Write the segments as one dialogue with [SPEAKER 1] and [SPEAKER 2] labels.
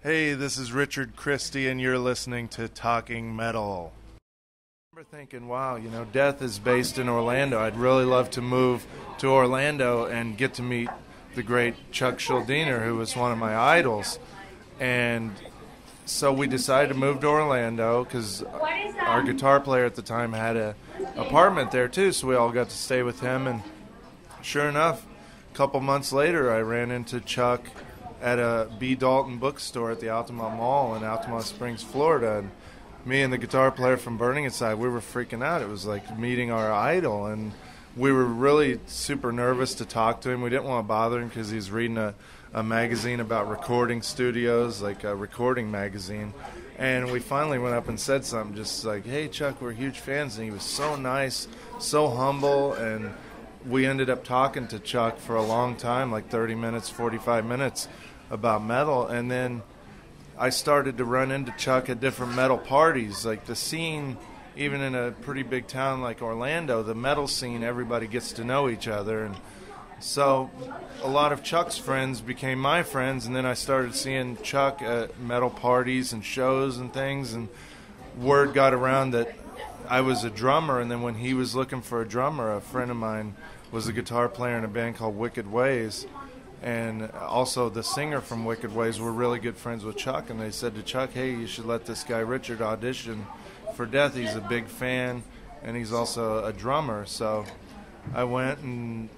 [SPEAKER 1] Hey, this is Richard Christy, and you're listening to Talking Metal. I remember thinking, wow, Death is based in Orlando. I'd really love to move to Orlando and get to meet the great Chuck Schuldiner, who was one of my idols. And so we decided to move to Orlando because our guitar player at the time had an apartment there too, so we all got to stay with him. And sure enough, a couple months later, I ran into Chuck at a B. Dalton bookstore at the Altamont Mall in Altamont Springs, Florida. And me and the guitar player from Burning Inside, we were freaking out. It was like meeting our idol, and we were really super nervous to talk to him. We didn't want to bother him because he was reading a magazine about recording studios, like a recording magazine. And we finally went up and said something, just like, hey, Chuck, we're huge fans. And he was so nice, so humble, and we ended up talking to Chuck for a long time, like 30 minutes, 45 minutes, about metal. And then I started to run into Chuck at different metal parties. Like the scene, even in a pretty big town like Orlando, the metal scene, everybody gets to know each other. And so a lot of Chuck's friends became my friends, and then I started seeing Chuck at metal parties and shows and things, and word got around that I was a drummer. And then when he was looking for a drummer, a friend of mine was a guitar player in a band called Wicked Ways, and also the singer from Wicked Ways were really good friends with Chuck, and they said to Chuck, hey, you should let this guy Richard audition for Death. He's a big fan, and he's also a drummer. So I went and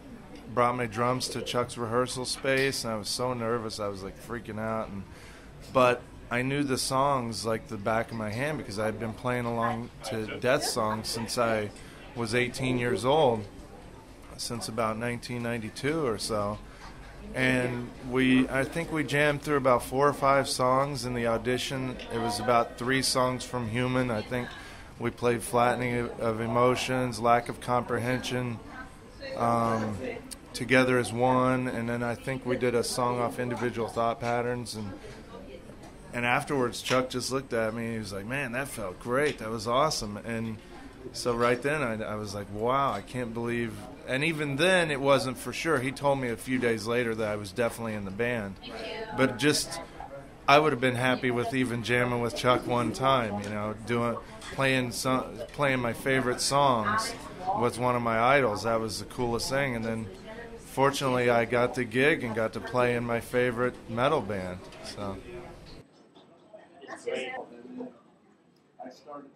[SPEAKER 1] brought my drums to Chuck's rehearsal space, and I was so nervous. I was like freaking out, but I knew the songs like the back of my hand because I had been playing along to Death songs since I was 18 years old, since about 1992 or so. And I think we jammed through about 4 or 5 songs in the audition. It was about 3 songs from Human. I think we played Flattening of Emotions, Lack of Comprehension, Together as One, and then I think we did a song off Individual Thought Patterns. And afterwards, Chuck just looked at me and he was like, man, that felt great. That was awesome. And so right then I was like, wow, I can't believe. And even then it wasn't for sure. He told me a few days later that I was definitely in the band. But just, I would have been happy with even jamming with Chuck one time, playing my favorite songs with one of my idols. That was the coolest thing. And then fortunately I got the gig and got to play in my favorite metal band. So I started